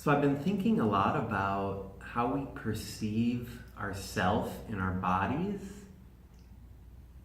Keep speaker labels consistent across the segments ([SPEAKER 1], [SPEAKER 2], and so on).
[SPEAKER 1] So I've been thinking a lot about how we perceive ourself in our bodies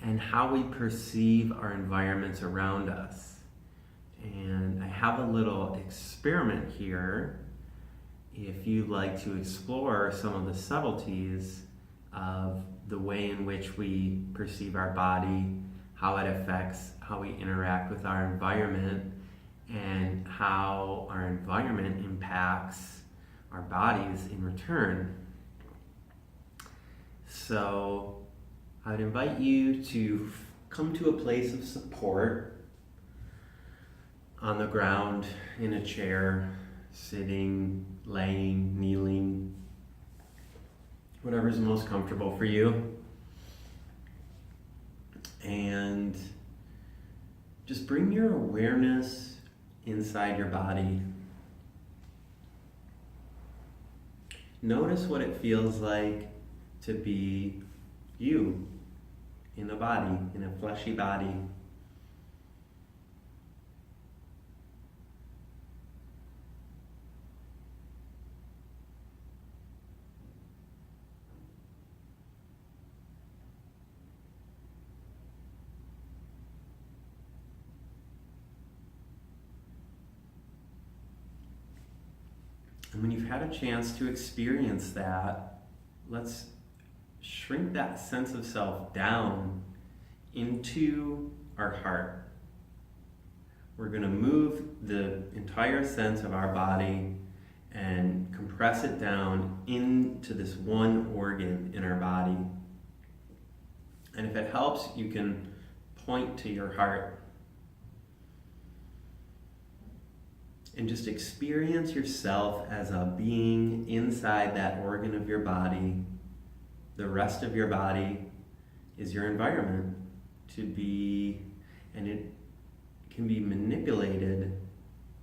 [SPEAKER 1] and how we perceive our environments around us. And I have a little experiment here if you'd like to explore some of the subtleties of the way in which we perceive our body, how it affects how we interact with our environment, and how our environment impacts our bodies in return. So I would invite you to come to a place of support on the ground, in a chair, sitting, laying, kneeling, whatever's most comfortable for you. And just bring your awareness inside your body. Notice what it feels like to be you in a body, in a fleshy body. And when you've had a chance to experience that, let's shrink that sense of self down into our heart. We're going to move the entire sense of our body and compress it down into this one organ in our body. And if it helps, you can point to your heart. And just experience yourself as a being inside that organ of your body. The rest of your body is your environment to be, and it can be manipulated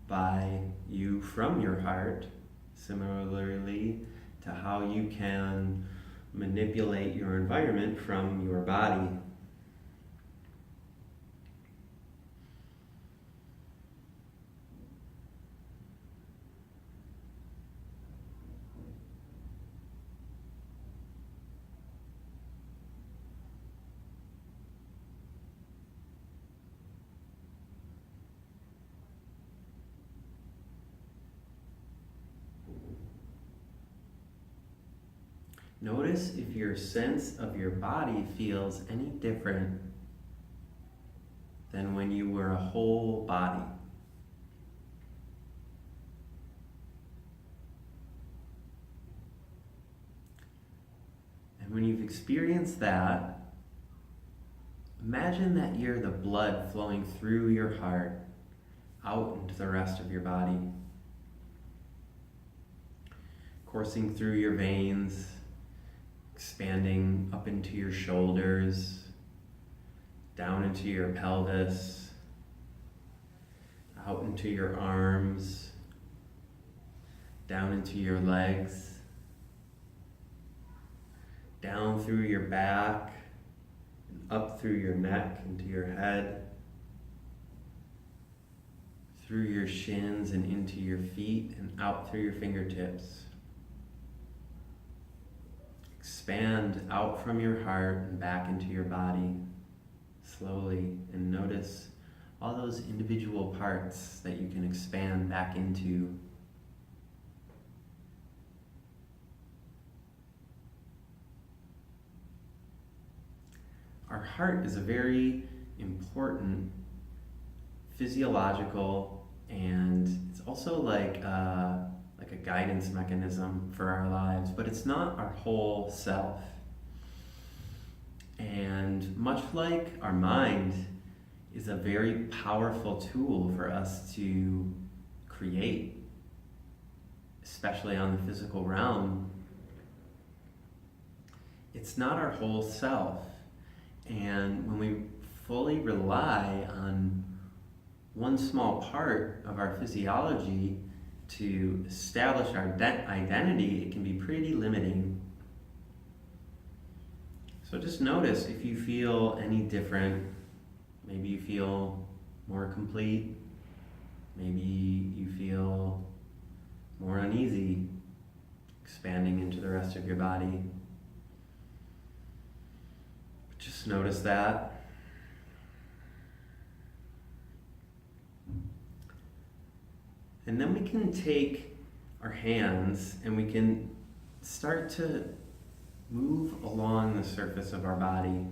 [SPEAKER 1] by you from your heart, similarly to how you can manipulate your environment from your body. Notice if your sense of your body feels any different than when you were a whole body. And when you've experienced that, imagine that you're the blood flowing through your heart out into the rest of your body, coursing through your veins, expanding up into your shoulders, down into your pelvis, out into your arms, down into your legs, down through your back, and up through your neck, into your head, through your shins and into your feet, and out through your fingertips. Expand out from your heart and back into your body slowly, and notice all those individual parts that you can expand back into. Our heart is a very important physiological, and it's also like a guidance mechanism for our lives, but it's not our whole self. And much like our mind is a very powerful tool for us to create, especially on the physical realm, it's not our whole self. And when we fully rely on one small part of our physiology to establish our identity, it can be pretty limiting. So just notice if you feel any different. Maybe you feel more complete. Maybe you feel more uneasy, expanding into the rest of your body. Just notice that. And then we can take our hands and we can start to move along the surface of our body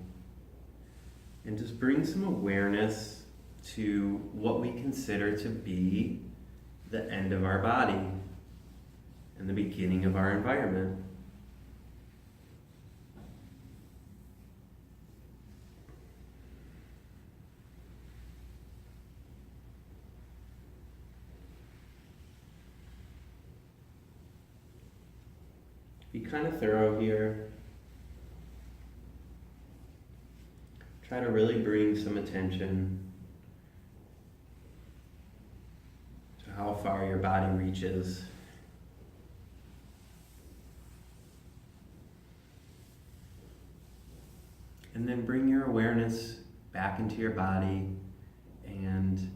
[SPEAKER 1] and just bring some awareness to what we consider to be the end of our body and the beginning of our environment. Be kind of thorough here. Try to really bring some attention to how far your body reaches. And then bring your awareness back into your body and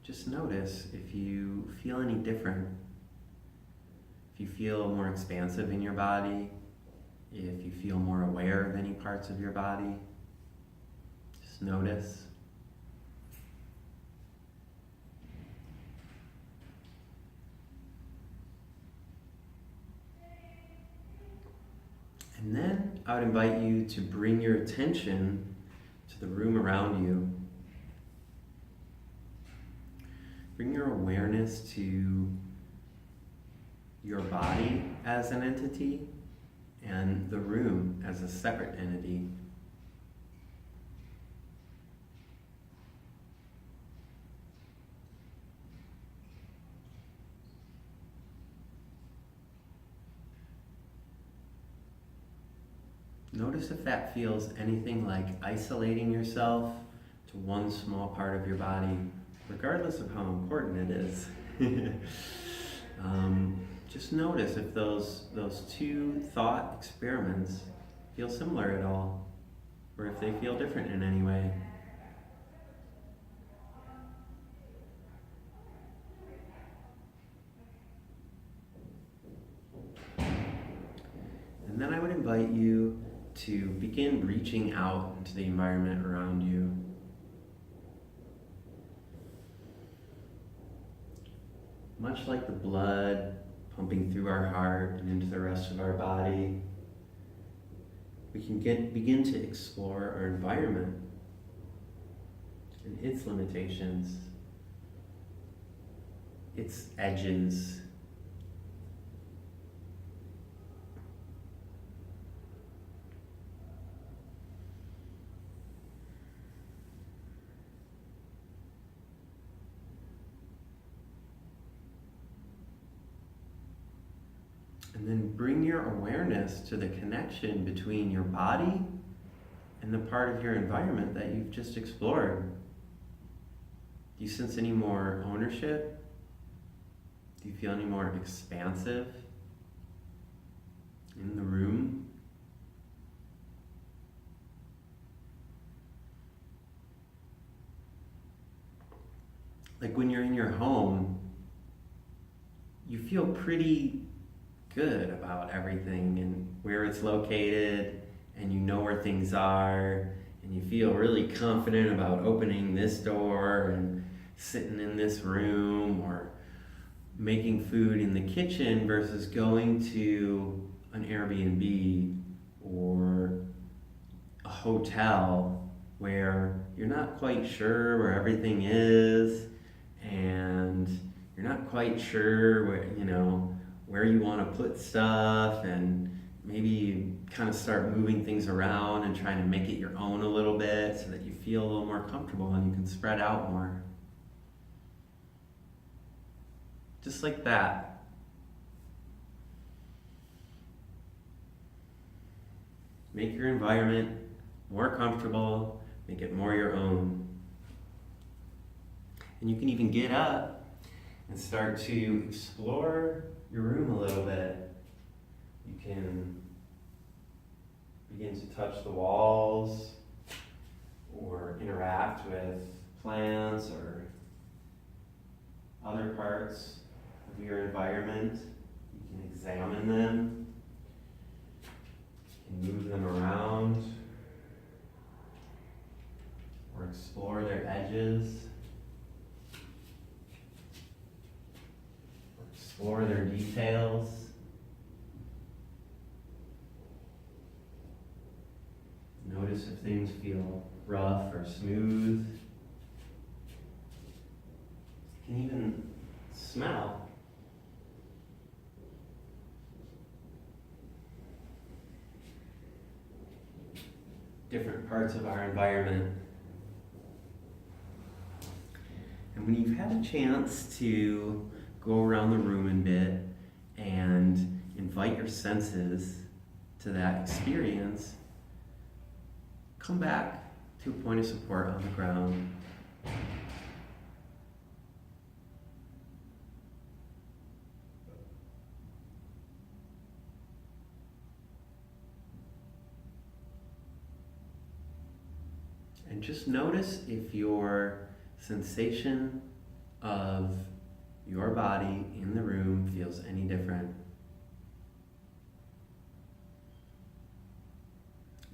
[SPEAKER 1] just notice if you feel any different. If you feel more expansive in your body, if you feel more aware of any parts of your body, just notice. And then I would invite you to bring your attention to the room around you. Bring your awareness to your body as an entity and the room as a separate entity. Notice if that feels anything like isolating yourself to one small part of your body, regardless of how important it is. Just notice if those two thought experiments feel similar at all, or if they feel different in any way. And then I would invite you to begin reaching out into the environment around you. Much like the blood pumping through our heart and into the rest of our body, we can begin to explore our environment and its limitations, its edges. And then bring your awareness to the connection between your body and the part of your environment that you've just explored. Do you sense any more ownership? Do you feel any more expansive in the room? Like when you're in your home, you feel pretty good about everything and where it's located, and you know where things are, and you feel really confident about opening this door and sitting in this room or making food in the kitchen versus going to an Airbnb or a hotel where you're not quite sure where everything is and you're not quite sure where you want to put stuff, and maybe you kind of start moving things around and trying to make it your own a little bit so that you feel a little more comfortable and you can spread out more. Just like that. Make your environment more comfortable, make it more your own. And you can even get up and start to explore your room a little bit. You can begin to touch the walls or interact with plants or other parts of your environment. You can examine them, you can move them around, or explore their edges, or explore their details. Notice if things feel rough or smooth. You can even smell. Different parts of our environment. And when you've had a chance to go around the room a bit and invite your senses to that experience, come back to a point of support on the ground. And just notice if your sensation of your body in the room feels any different.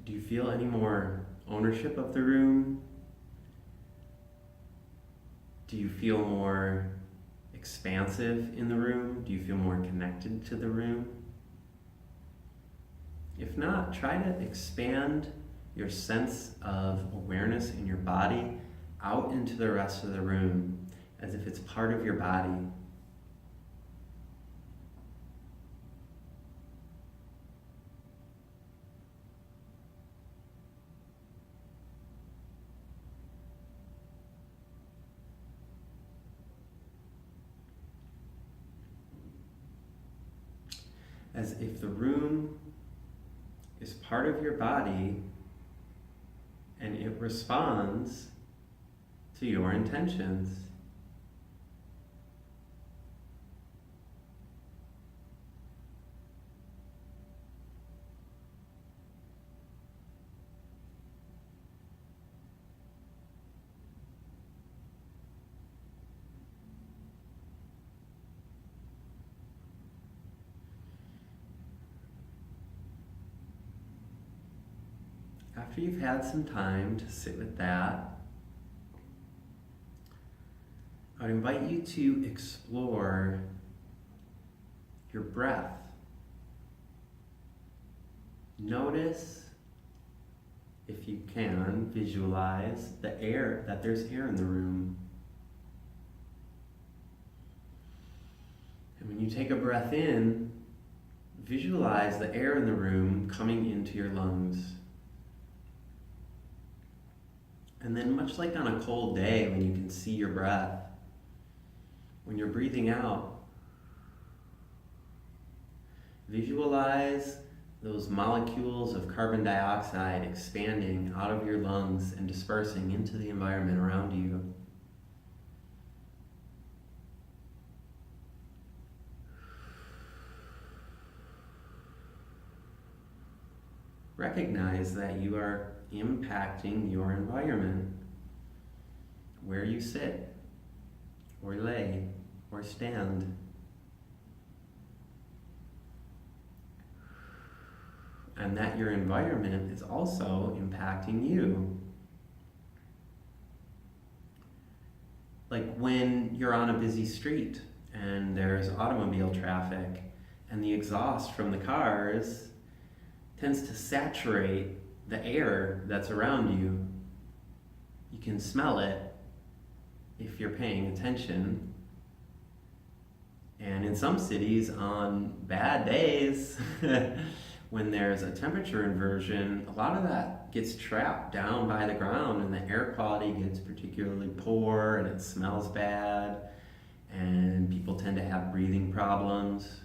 [SPEAKER 1] Do you feel any more ownership of the room? Do you feel more expansive in the room? Do you feel more connected to the room? If not, try to expand your sense of awareness in your body out into the rest of the room as if it's part of your body. As if the room is part of your body and it responds to your intentions. After you've had some time to sit with that, I would invite you to explore your breath. Notice, if you can, visualize the air, that there's air in the room. And when you take a breath in, visualize the air in the room coming into your lungs. And then, much like on a cold day when you can see your breath, when you're breathing out, visualize those molecules of carbon dioxide expanding out of your lungs and dispersing into the environment around you. Recognize that you are impacting your environment, where you sit, or lay, or stand. And that your environment is also impacting you. Like when you're on a busy street and there's automobile traffic and the exhaust from the cars tends to saturate the air that's around you. You can smell it if you're paying attention. And in some cities, on bad days, when there's a temperature inversion, a lot of that gets trapped down by the ground and the air quality gets particularly poor and it smells bad and people tend to have breathing problems.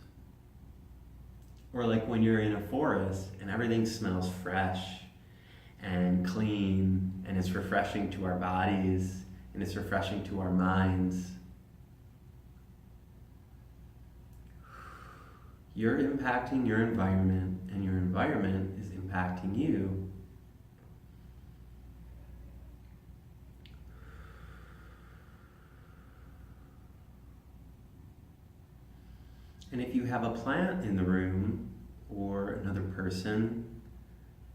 [SPEAKER 1] Or like when you're in a forest and everything smells fresh and clean and it's refreshing to our bodies and it's refreshing to our minds. You're impacting your environment and your environment is impacting you. And if you have a plant in the room, or another person,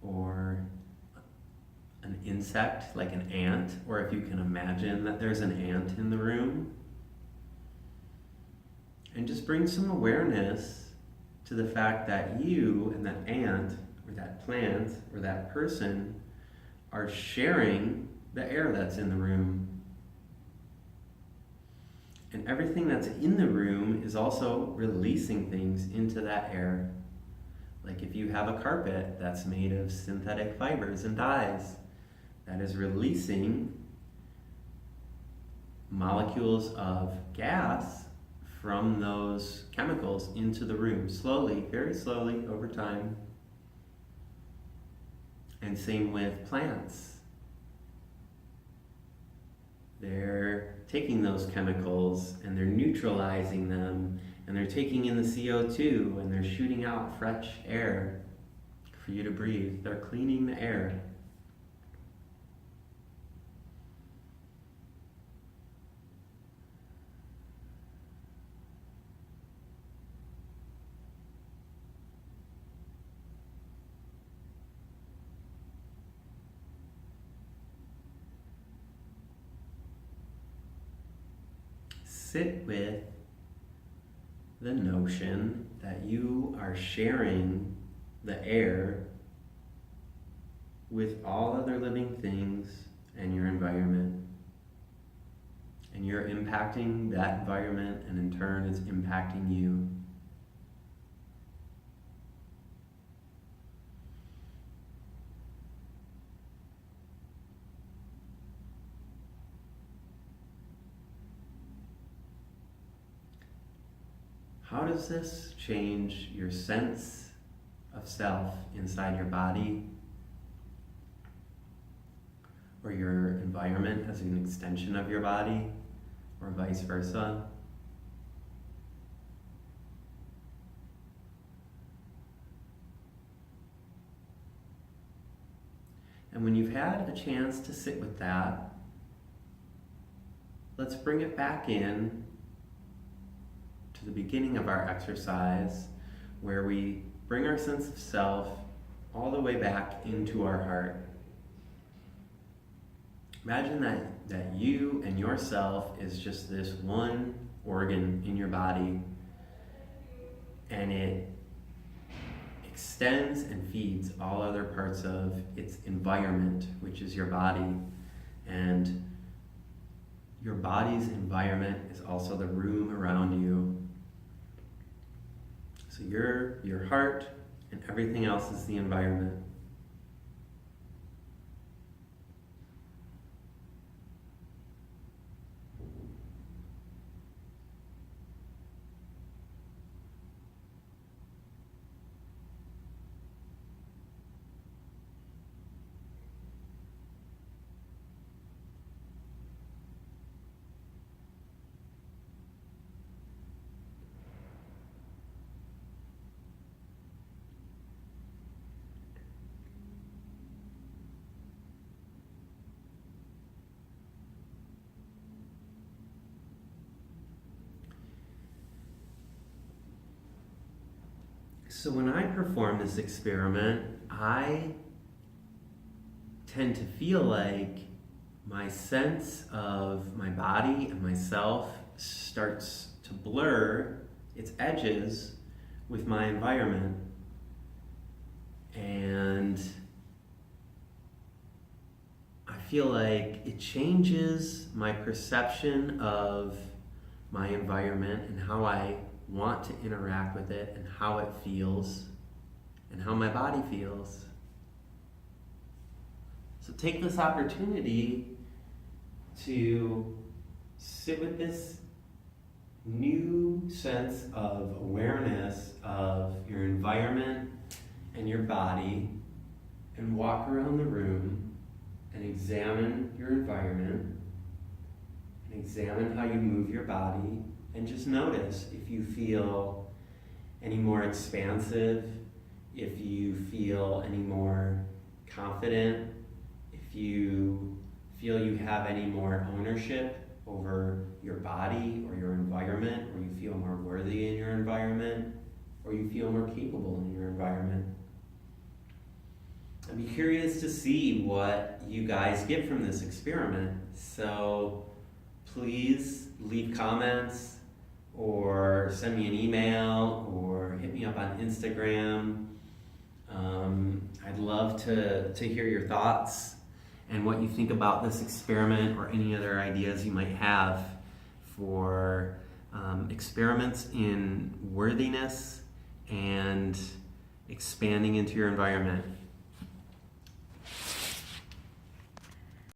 [SPEAKER 1] or an insect like an ant, or if you can imagine that there's an ant in the room, and just bring some awareness to the fact that you and that ant, or that plant, or that person are sharing the air that's in the room. And everything that's in the room is also releasing things into that air. Like if you have a carpet that's made of synthetic fibers and dyes, that is releasing molecules of gas from those chemicals into the room, slowly, very slowly over time. And same with plants. They're taking those chemicals and they're neutralizing them, and they're taking in the CO2 and they're shooting out fresh air for you to breathe. They're cleaning the air. Sit with the notion that you are sharing the air with all other living things and your environment. And you're impacting that environment, and in turn it's impacting you. How does this change your sense of self inside your body, or your environment as an extension of your body, or vice versa? And when you've had a chance to sit with that, let's bring it back in to the beginning of our exercise, where we bring our sense of self all the way back into our heart. Imagine that you and yourself is just this one organ in your body, and it extends and feeds all other parts of its environment, which is your body. And your body's environment is also the room around you. So your heart and everything else is the environment. So when I perform this experiment, I tend to feel like my sense of my body and myself starts to blur its edges with my environment. And I feel like it changes my perception of my environment and how I want to interact with it, and how it feels, and how my body feels. So take this opportunity to sit with this new sense of awareness of your environment and your body, and walk around the room and examine your environment, and examine how you move your body. And just notice if you feel any more expansive, if you feel any more confident, if you feel you have any more ownership over your body or your environment, or you feel more worthy in your environment. environment, or you feel more capable in your environment. I'd be curious to see what you guys get from this experiment. So please leave comments or send me an email or hit me up on Instagram. I'd love to hear your thoughts and what you think about this experiment or any other ideas you might have for experiments in worthiness and expanding into your environment.